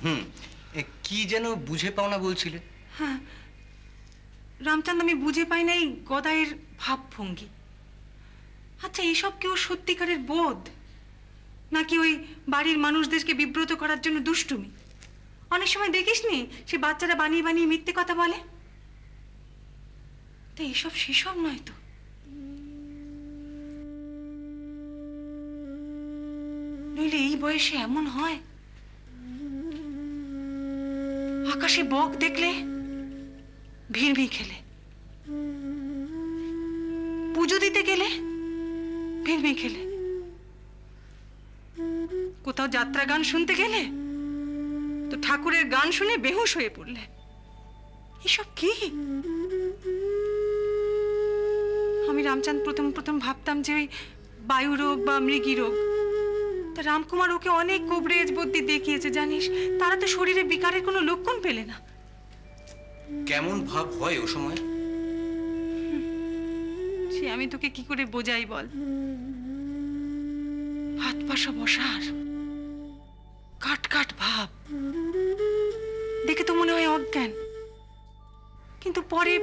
হুম, কি যেন বুঝে পাও না বলছিলে? হ্যাঁ রামচাঁদ, আমি বুঝে পাই না এই গদাইয়ের ভাবভঙ্গি। আচ্ছা, এইসব কি ওর সত্যিকারের বোধ, নাকি ওই বাড়ির মানুষদেরকে বিব্রত করার জন্য দুষ্টুমি? অনেক সময় দেখিসনি সে বাচ্চারা বানিয়ে বানিয়ে মিথ্যে কথা বলে। তা এইসব সেসব নয় তো? নইলে এই বয়সে এমন হয়? আকাশে বক দেখলে ভিড় খেলে, পুজো দিতে গেলে ভিড় খেলে, কোথাও যাত্রা গান শুনতে গেলে তো ঠাকুরের গান শুনে বেহুশ হয়ে পড়লে। এসব কি? আমি রামচাঁদ প্রথম ভাবতাম যে ওই বায়ু রোগ বা মৃগী রোগ। তা রামকুমার ওকে অনেক কবরেজ বুদ্ধি দেখিয়েছে জানিস, তারা তো শরীরে বিকারের কোনো লক্ষণ পেলে না। কেমন ভাব হয় ও সময়? সে আমি তোকে কি করে বোঝাই বল? হাত পা সব অসার, কাট কাট ভাব, দেখে তো মনে হয় অজ্ঞান, কিন্তু পরে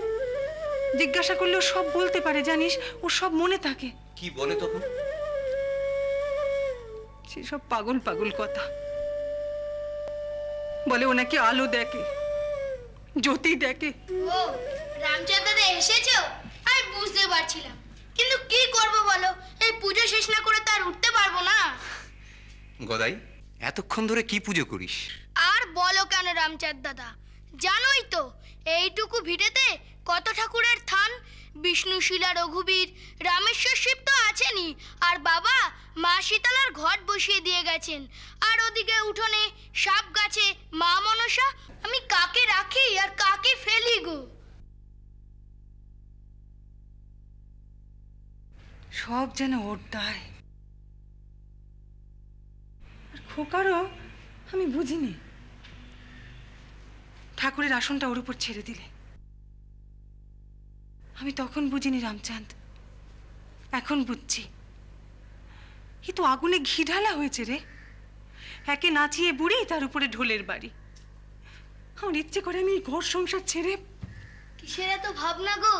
জিজ্ঞাসা করলেও সব বলতে পারে জানিস, ও সব মনে থাকে। কি বলে তখন? সেসব পাগল পাগল কথা বলে। ও নাকি আলো দেখে, জ্যোতি দেখে। ও রামচাঁদ দাদা এসেছো? আমি বুঝতে পারছিলাম, কিন্তু কি করব বলো, এই পুজো শেষ না করে তার উঠতে পারবো না। গদাই, এতক্ষণ ধরে কি পুজো করিস? আর বলো কেন রামচাঁদ দাদা, জানোই তো এইটুকু ভিটেতে কত ঠাকুরের থান। বিষ্ণু, শিলা, রঘুবীর, রামেশ্বর শিব তো আছেনই, আর বাবা মা শীতলার ঘট বসিয়ে দিয়ে গেছেন। আর ওদিকে উঠোনে সাপ গাছে মা মনসা। আমি কাকে রাখি আর কাকে ফেলি গো? সব যেন ওর দায়। আর খোকারও আমি বুঝিনি, ঠাকুরের আসনটা ওর উপর ছেড়ে দিলে। আমি তখন বুঝিনি রামচাঁদ, এখন বুঝছি। এ তো আগুনে ঘি ঢালা হয়েছে রে। একে নাচিয়ে বুড়ি, তার উপরে ঢোলের বাড়ি। আমার ইচ্ছে করে আমি ঘর সংসার ছেড়ে। কিসের এত ভাবনা গো?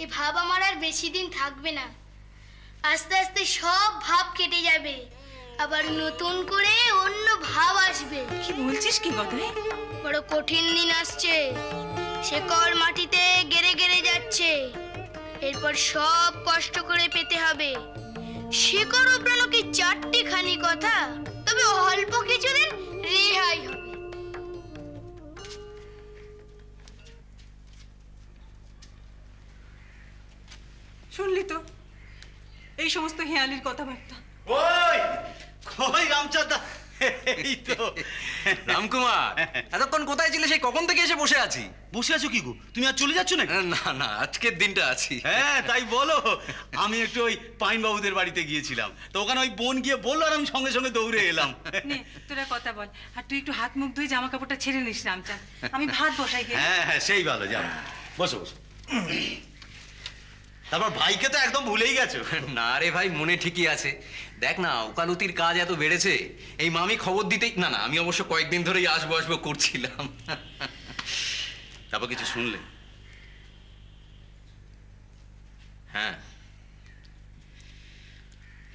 এ ভাব আমার আর বেশি দিন থাকবে না। আস্তে আস্তে সব ভাব কেটে যাবে, আবার নতুন করে অন্য ভাব আসবে। কি বলছিস কি গদাই? বড় কঠিন দিন আসছে, শেকড় মাটিতে গেড়ে গেড়ে যাচ্ছে। এরপর সব কষ্ট করে পেতে হবে। শেকড় উপড়ানো কি চারটি খানি কথা, তবে অল্প কিছুদিন রেহাই হবে। শুনলি তো এই সমস্ত হেয়ালির কথাবার্তা? ওই কই রামচাঁদ? এই তো রামকুমার, এতক্ষণ কোথায় ছিলে? সেই কখন থেকে এসে বসে আছি। বসে আছো কি গো? তুমি আর চলে যাচ্ছ না? না না, আজকের দিনটা আছি। হ্যাঁ তাই বলো। আমি একটু ওই পাইন বাবুদের বাড়িতে গিয়েছিলাম, তো ওখানে ওই বোন গিয়ে বললো আর আমি সঙ্গে সঙ্গে দৌড়ে এলাম। নে তোরা কথা বল, আর তুই একটু হাত মুখ ধুয়ে জামা কাপড়টা ছেড়ে নিস রামচাঁদ। আমি ভাত বসাই গিয়ে। হ্যাঁ হ্যাঁ সেই ভালো, যাও বসো বসো। তারপর ভাইকে তো একদম ভুলেই গেছো। না রে ভাই, মনে ঠিকই আছে। দেখ না, ওকালতির কাজ এত বেড়েছে, এই মামি খবর দিতেই না। আমি অবশ্য কয়েকদিন ধরেই আসবো আসবো করছিলাম। তারপর কিছু শুনলে? হ্যাঁ,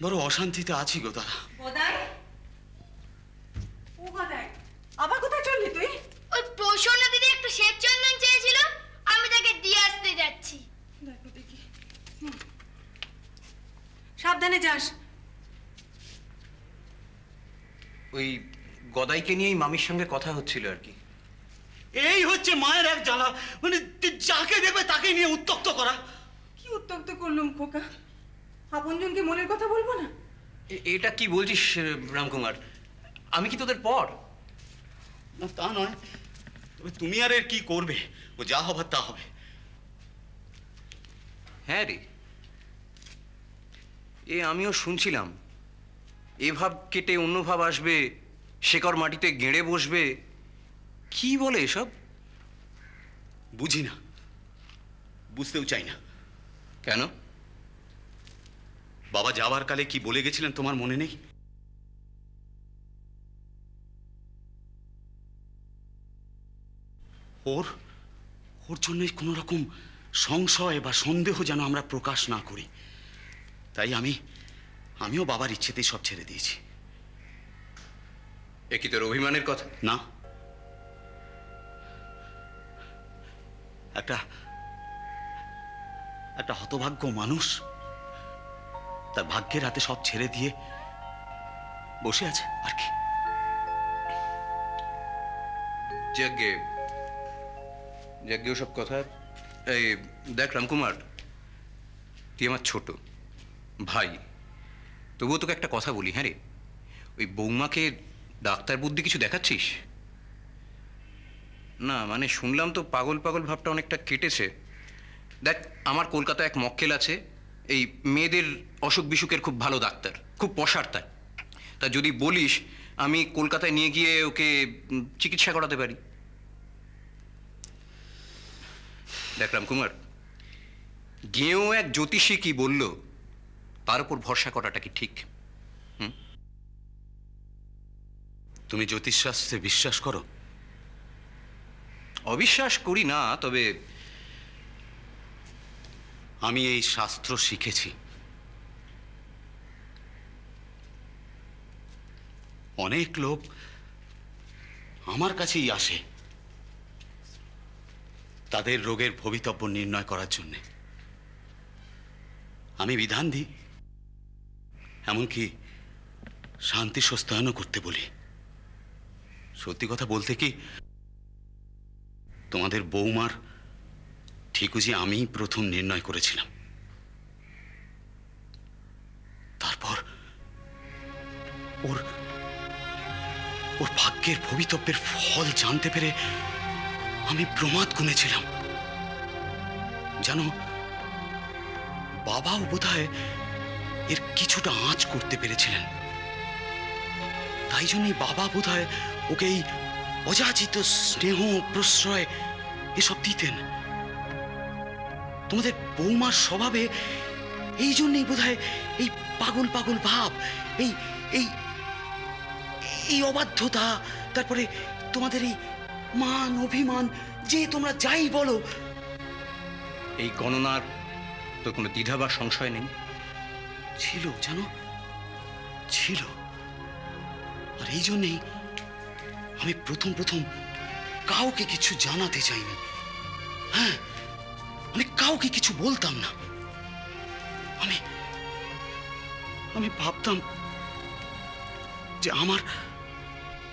বড় অশান্তিতে আছি গো দাদা। গদাই, ও গদাই, আবার কোথায় চললি তুই? ওই প্রসন্ন দিদি একটু শ্বেত চন্দন চেয়েছিল, আমি তাকে দিয়ে আসতে যাচ্ছি। দেখো দেখি, সাবধানে যাস। ওই গদাইকে নিয়েই মামির সঙ্গে কথা হচ্ছিল আর কি। এই হচ্ছে মায়ের এক জ্বালা, মানে যাকে দেখবে তাকে নিয়ে উত্তক্ত করা। কি উত্তক্ত করলুম খোকা? আপনজনকে মনের কথা বলবো না? এটা কি বলছিস রামকুমার? আমি কি তোদের পর? না তা নয়, তবে তুমি আর এর কি করবে? ও যা হবার তা হবে। হ্যাঁ রে, আমিও শুনছিলাম, এ ভাব কেটে অন্য ভাব আসবে, শেকড় মাটিতে গেঁড়ে বসবে। কি বলে এসব? বুঝি না, বুঝতেও চাই না। কেন? বাবা যাবার কালে কি বলে গেছিলেন তোমার মনে নেই? ওর ওর জন্যই কোনো রকম সংশয় বা সন্দেহ যেন আমরা প্রকাশ না করি, তাই আমিও বাবার ইচ্ছেতেই সব ছেড়ে দিয়েছি। এ কি তোর অভিমানের কথা? না, একটা হতভাগ্য মানুষ তার ভাগ্যের হাতে সব ছেড়ে দিয়ে বসে আছে আর কি। যাজ্ঞে ওসব কথা। এই দেখ রামকুমার, তুই আমার ছোট ভাই, তবুও তোকে একটা কথা বলি। হ্যাঁ রে, ওই বৌমাকে ডাক্তার বুদ্ধি কিছু দেখাচ্ছিস না? মানে শুনলাম তো পাগল পাগল ভাবটা অনেকটা কেটেছে। দেখ, আমার কলকাতায় এক মক্কেল আছে, এই মেয়েদের অসুখ বিসুখের খুব ভালো ডাক্তার, খুব পশার তাই। তা যদি বলিস আমি কলকাতায় নিয়ে গিয়ে ওকে চিকিৎসা করাতে পারি। দেখ রামকুমার, গিয়েও এক জ্যোতিষী কি বলল তার উপর ভরসা করাটা কি ঠিক? তুমি জ্যোতিষশাস্ত্রে বিশ্বাস করো? অবিশ্বাস করি না, তবে আমি এই শাস্ত্র শিখেছি। অনেক লোক আমার কাছেই আসে তাদের রোগের ভবিতব্য নির্ণয় করার জন্য। আমি বিধান দিই, এমনকি শান্তি সস্তায়নও করতে বলি। সত্যি কথা বলতে কি, তোমাদের বৌমার ঠিকুজি আমি প্রথম নির্ণয় করেছিলাম। তারপর ওর ভাগ্যের ভবিতব্যের ফল জানতে পেরে আমি প্রমাদ গুনেছিলাম। জানো, বাবাও বোধহয় এর কিছুটা আঁচ করতে পেরেছিলেন। তাই জন্যই বাবা বোধহয় ওকে এই অযাচিত স্নেহ প্রশ্রয় এসব দিতেন। তোমাদের বৌমার স্বভাবে এই জন্যই বোধহয় এই পাগল পাগল ভাব, এই এই এই অবাধ্যতা, তারপরে তোমাদের এই মান অভিমান, যে তোমরা যাই বলো। এই গণনার তোর কোনো দ্বিধা বা সংশয় নেই? ছিল, জানো, ছিল। আর এই জন্যেই আমি প্রথম কাউকে কিছু জানাতে চাইনি। হ্যাঁ, আমি কাউকে কিছু বলতাম না। আমি ভাবতাম যে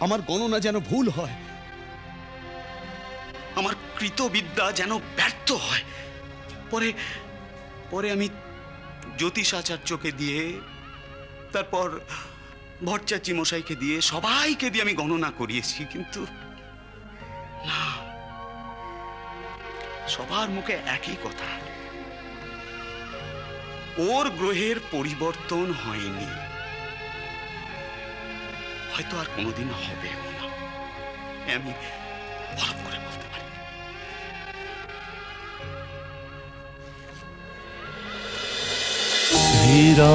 আমার গণনা যেন ভুল হয়, আমার কৃতবিদ্যা যেন ব্যর্থ হয়। পরে আমি জ্যোতিষাচার্যকে দিয়ে, তারপর ভট্টাচার্য মশাইকে দিয়ে, সবাইকে দিয়ে আমি গণনা করিয়েছি, কিন্তু না, সবার মুখে একই কথা, ওর গ্রহের পরিবর্তন হয়নি, হয়তো আর কোনোদিন হবেও না। আমি বরফ করে বলতে পারি। ধীরা